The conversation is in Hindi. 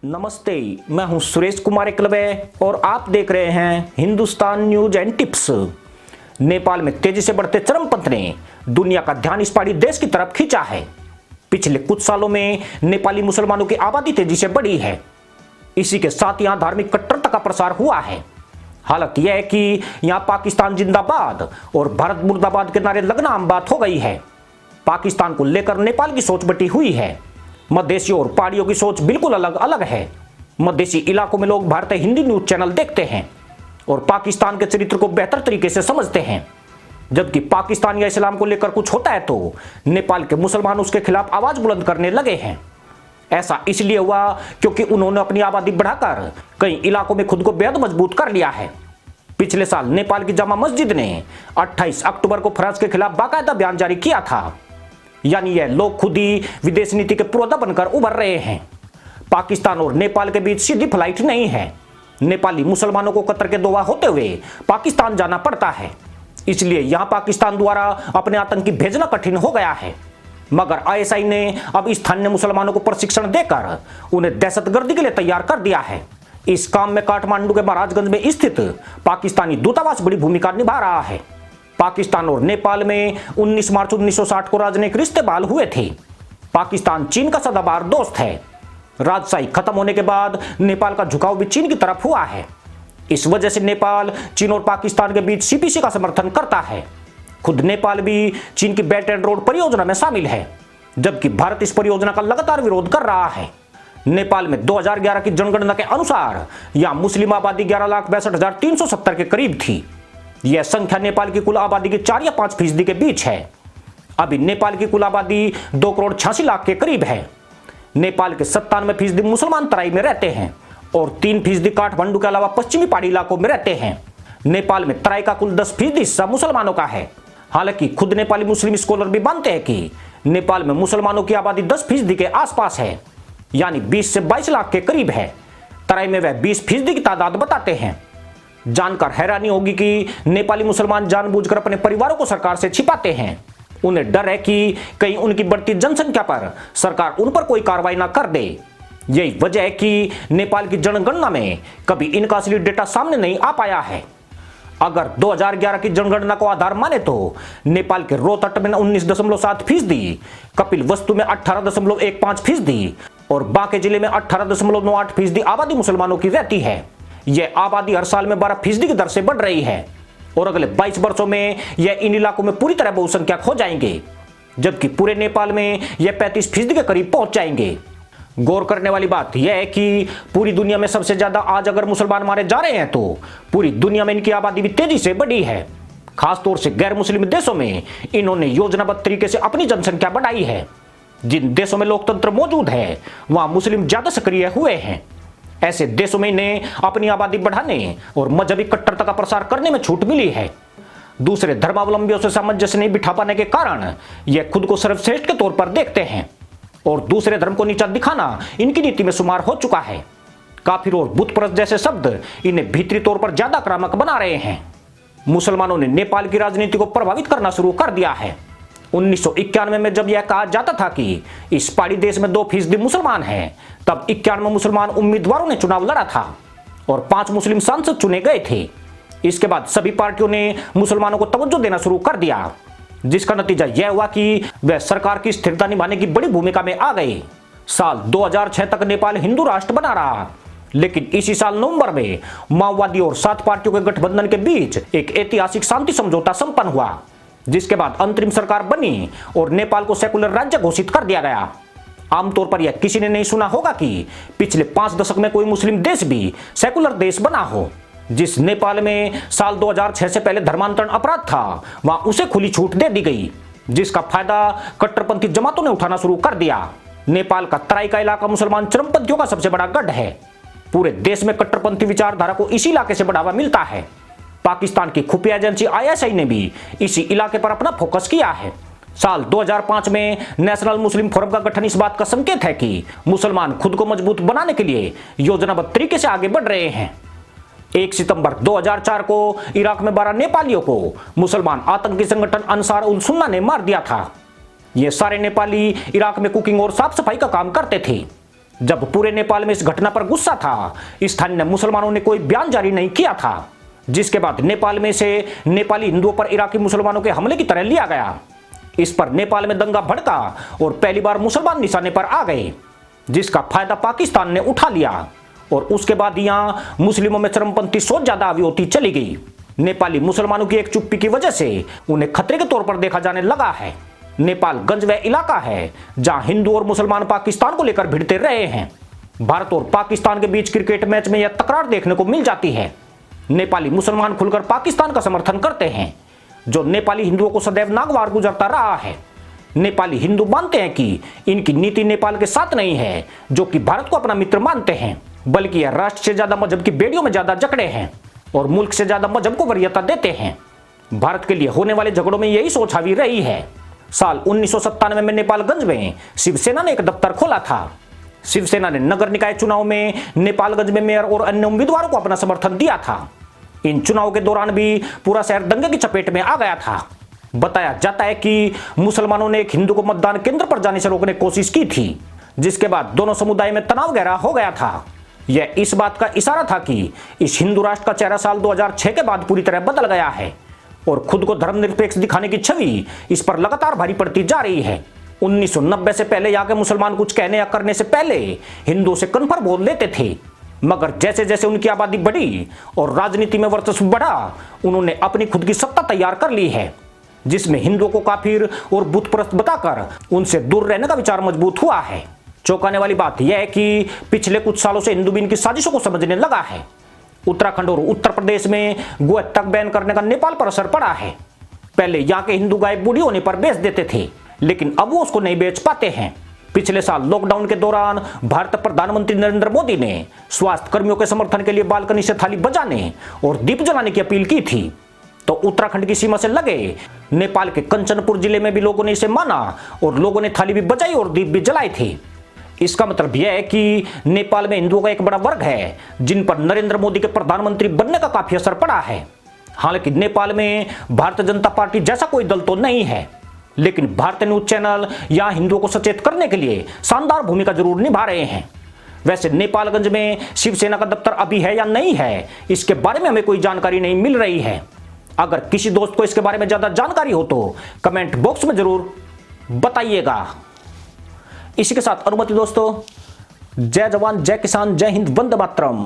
नमस्ते, मैं हूं सुरेश कुमार एकलवे और आप देख रहे हैं Hindustan news and tips. Nepal में तेजी से बढ़ते चरमपंथ ने दुनिया का ध्यान इस पहाड़ी देश की तरफ खींचा है। पिछले कुछ सालों में नेपाली मुसलमानों की आबादी तेजी से बढ़ी है। इसी के साथ यहां धार्मिक कट्टरता का प्रसार हुआ है। हालत यह है कि यहां पाकिस्तान जिंदाबाद और भारत मुर्दाबाद के नारे लगना आम बात हो गई है। पाकिस्तान को लेकर नेपाल की सोच बटी हुई है। मधेसियों और पहाड़ियों की सोच बिल्कुल अलग अलग है। मधेसी इलाकों में लोग भारतीय हिंदी न्यूज चैनल देखते हैं और पाकिस्तान के चरित्र को बेहतर तरीके से समझते हैं। जबकि पाकिस्तान या इस्लाम को लेकर कुछ होता है तो नेपाल के मुसलमान उसके खिलाफ आवाज बुलंद करने लगे हैं। ऐसा इसलिए हुआ क्योंकि उन्होंने अपनी आबादी बढ़ाकर कई इलाकों में खुद को बेहद मजबूत कर लिया है। पिछले साल नेपाल की जामा मस्जिद ने 28 अक्टूबर को फ्रांस के खिलाफ बाकायदा बयान जारी किया था। यानी यह लोग खुद ही विदेश नीति के पुरोधा बनकर उभर रहे हैं। पाकिस्तान और नेपाल के बीच सीधी फ्लाइट नहीं है। नेपाली मुसलमानों को कतर के दोहा होते हुए पाकिस्तान जाना पड़ता है। इसलिए यहां पाकिस्तान द्वारा अपने आतंकी भेजना कठिन हो गया है। मगर आईएसआई ने अब स्थानीय मुसलमानों को प्रशिक्षण देकर उन्हें दहशतगर्दी के लिए तैयार कर दिया है। इस काम में काठमांडू के महाराजगंज में स्थित पाकिस्तानी दूतावास बड़ी भूमिका निभा रहा है। पाकिस्तान और नेपाल में 19 मार्च 1960 को राजनयिक रिश्ते बहाल हुए थे। पाकिस्तान चीन का सदाबहार दोस्त है। राजशाही खत्म होने के बाद नेपाल का झुकाव भी चीन की तरफ हुआ है। इस वजह से नेपाल चीन और पाकिस्तान के बीच सीपीसी का समर्थन करता है। खुद नेपाल भी चीन की बेल्ट एंड रोड परियोजना में शामिल है, जबकि भारत इस परियोजना का लगातार विरोध कर रहा है। नेपाल में 2011 की जनगणना के अनुसार यहां मुस्लिम आबादी 11,62,370 के करीब थी। यह संख्या नेपाल की कुल आबादी के 4 या 5% के बीच है। अभी नेपाल की कुल आबादी 2,86,00,000 के करीब है। नेपाल के 97% मुसलमान तराई में रहते हैं और 3% काठमांडू के अलावा पश्चिमी पहाड़ी इलाकों में रहते हैं। नेपाल में तराई का कुल 10% हिस्सा मुसलमानों का है। हालांकि खुद नेपाली मुस्लिम स्कॉलर भी मानते हैं कि नेपाल में मुसलमानों की आबादी 10% के आसपास है, यानी 20 से 22 लाख के करीब है। तराई में वह 20% की तादाद बताते हैं। जानकर हैरानी होगी कि नेपाली मुसलमान जानबूझकर अपने परिवारों को सरकार से छिपाते हैं। उन्हें डर है कि कहीं उनकी बढ़ती जनसंख्या पर सरकार उन पर कोई कार्रवाई ना कर दे। यही वजह है कि नेपाल की जनगणना में कभी इनका असली डेटा सामने नहीं आ पाया है। अगर 2011 की जनगणना को आधार माने तो नेपाल के रोहतट में 19.7%, कपिल वस्तु में 18.15% और बांके जिले में 18.98% आबादी मुसलमानों की रहती है। यह आबादी हर साल में 12% की दर से बढ़ रही है और अगले 22 वर्षों में यह इन इलाकों में पूरी तरह बहुसंख्यक हो जाएंगे, जबकि पूरे नेपाल में यह 35% के करीब पहुंच जाएंगे। गौर करने वाली बात यह है कि पूरी दुनिया में सबसे ज्यादा आज अगर मुसलमान मारे जा रहे हैं तो पूरी दुनिया में इनकी आबादी भी तेजी से बढ़ी है। खासतौर से गैर मुस्लिम देशों में इन्होंने योजनाबद्ध तरीके से अपनी जनसंख्या बढ़ाई है। जिन देशों में लोकतंत्र मौजूद है वहां मुस्लिम ज्यादा सक्रिय हुए हैं। ऐसे देशों में इन्हें अपनी आबादी बढ़ाने और मजहबी कट्टरता का प्रसार करने में छूट मिली है। दूसरे धर्मावलंबियों से सामंजस्य नहीं बिठा पाने के कारण यह खुद को सर्वश्रेष्ठ के तौर पर देखते हैं और दूसरे धर्म को नीचा दिखाना इनकी नीति में शुमार हो चुका है। काफिर और बुतपरस्त जैसे शब्द इन्हें भीतरी तौर पर ज्यादा आक्रामक बना रहे हैं। मुसलमानों ने नेपाल की राजनीति को प्रभावित करना शुरू कर दिया है। 1991 में जब यह कहा जाता था कि इस पहाड़ी देश में 2% मुसलमान हैं, तब 91 मुसलमान उम्मीदवारों ने चुनाव लड़ा था और 5 मुस्लिम सांसद चुने गए थे। इसके बाद सभी पार्टियों ने मुसलमानों को तवज्जो देना शुरू कर दिया, जिसका नतीजा यह हुआ कि वह सरकार की स्थिरता निभाने की बड़ी भूमिका में आ गए। साल 2006 तक नेपाल हिंदू राष्ट्र बना रहा, लेकिन इसी साल नवंबर में माओवादी और 7 पार्टियों के गठबंधन के बीच एक ऐतिहासिक शांति समझौता संपन्न हुआ, जिसके बाद अंतरिम सरकार बनी और नेपाल को सेकुलर राज्य घोषित कर दिया गया। आमतौर पर यह किसी ने नहीं सुना होगा कि पिछले 5 दशक में कोई मुस्लिम देश भी सेकुलर देश बना हो। जिस नेपाल में साल 2006 से पहले धर्मांतरण अपराध था, वहां उसे खुली छूट दे दी गई, जिसका फायदा कट्टरपंथी जमातों ने उठाना शुरू कर दिया। नेपाल का तराई का इलाका मुसलमान चरमपंथियों का सबसे बड़ा गढ़ है। पूरे देश में कट्टरपंथी विचारधारा को इसी इलाके से बढ़ावा मिलता है। पाकिस्तान की खुफिया एजेंसी आईएसआई ने भी इसी इलाके पर अपना फोकस किया है। साल 2005 में नेशनल मुस्लिम फोरम का गठन इस बात का संकेत है कि मुसलमान खुद को मजबूत बनाने के लिए योजनाबद्ध तरीके से आगे बढ़ रहे हैं। 1 सितंबर 2004 को इराक में 12 नेपालियों को मुसलमान आतंकी संगठन अंसार उल सुन्ना ने मार दिया था। ये सारे नेपाली इराक में कुकिंग और साफ सफाई का काम करते थे। जब पूरे नेपाल में इस घटना पर गुस्सा था, स्थानीय मुसलमानों ने कोई बयान जारी नहीं किया था, जिसके बाद नेपाल में से नेपाली हिंदुओं पर इराकी मुसलमानों के हमले की तरह लिया गया। इस पर नेपाल में दंगा भड़का और पहली बार मुसलमान निशाने पर आ गए, जिसका फायदा पाकिस्तान ने उठा लिया और उसके बाद यहां मुस्लिमों में चरमपंथी सोच ज्यादा हावी होती चली गई। नेपाली मुसलमानों की एक चुप्पी की वजह से उन्हें खतरे के तौर पर देखा जाने लगा है। नेपालगंज वह इलाका है जहां हिंदू और मुसलमान पाकिस्तान को लेकर भिड़ते रहे हैं। भारत और पाकिस्तान के बीच क्रिकेट मैच में यह तकरार देखने को मिल जाती है। नेपाली मुसलमान खुलकर पाकिस्तान का समर्थन करते हैं, जो नेपाली हिंदुओं को सदैव नागवार गुजरता रहा है। नेपाली हिंदू मानते हैं कि इनकी नीति नेपाल के साथ नहीं है, जो कि भारत को अपना मित्र मानते हैं, बल्कि यह राष्ट्र से ज्यादा मजहब की बेड़ियों में ज्यादा जकड़े हैं और मुल्क से ज्यादा मजहब को वरीयता देते हैं। भारत के लिए होने वाले झगड़ों में यही सोच हावी रही है। साल 1997 में नेपालगंज में शिवसेना ने एक दफ्तर खोला था। शिवसेना ने नगर निकाय चुनाव में नेपालगंज में मेयर और अन्य उम्मीदवारों को अपना समर्थन दिया था। इन चुनाव के दौरान भी पूरा शहर दंगे की चपेट में आ गया था। बताया जाता है कि मुसलमानों ने एक हिंदू को मतदान केंद्र पर जाने से रोकने की कोशिश की थी, जिसके बाद दोनों समुदाय में तनाव गहरा हो गया था। यह इस बात का इशारा था कि इस हिंदू राष्ट्र का चेहरा साल 2006 के बाद पूरी तरह बदल गया है और खुद को धर्मनिरपेक्ष दिखाने की छवि इस पर लगातार भारी पड़ती जा रही है। 1990 से पहले यहाँ के मुसलमान कुछ कहने या करने से पहले हिंदुओं से कन्फर्म बोल लेते थे, मगर जैसे जैसे उनकी आबादी बढ़ी और राजनीति में वर्चस्व बढ़ा, उन्होंने अपनी खुद की सत्ता तैयार कर ली है, जिसमें हिंदुओं को काफिर और बुतप्रस्त बताकर उनसे दूर रहने का विचार मजबूत हुआ है। चौंकाने वाली बात यह है कि पिछले कुछ सालों से हिंदू भी इनकी साजिशों को समझने लगा है। उत्तराखंड और उत्तर प्रदेश में गो हत्या बैन करने का नेपाल पर असर पड़ा है। पहले यहाँ के हिंदू गाय बूढ़ी होने पर बेच देते थे, लेकिन अब वो उसको नहीं बेच पाते हैं। पिछले साल लॉकडाउन के दौरान भारत प्रधानमंत्री नरेंद्र मोदी ने स्वास्थ्य कर्मियों के समर्थन के लिए बालकनी से थाली बजाने और दीप जलाने की अपील की थी, तो उत्तराखंड की सीमा से लगे नेपाल के कंचनपुर जिले में भी लोगों ने इसे माना और लोगों ने थाली भी बजाई और दीप भी जलाए थे। इसका मतलब यह है कि नेपाल में हिंदुओं का एक बड़ा वर्ग है जिन पर नरेंद्र मोदी के प्रधानमंत्री बनने का काफी असर पड़ा है। हालांकि नेपाल में भारतीय जनता पार्टी जैसा कोई दल तो नहीं है, लेकिन भारतीय न्यूज चैनल यहाँ हिंदुओं को सचेत करने के लिए शानदार भूमिका जरूर निभा रहे हैं। वैसे नेपालगंज में शिवसेना का दफ्तर अभी है या नहीं है, इसके बारे में हमें कोई जानकारी नहीं मिल रही है। अगर किसी दोस्त को इसके बारे में ज्यादा जानकारी हो तो कमेंट बॉक्स में जरूर बताइएगा। इसी के साथ अनुमति दोस्तों, जय जवान जय किसान जय हिंद वंदे मातरम।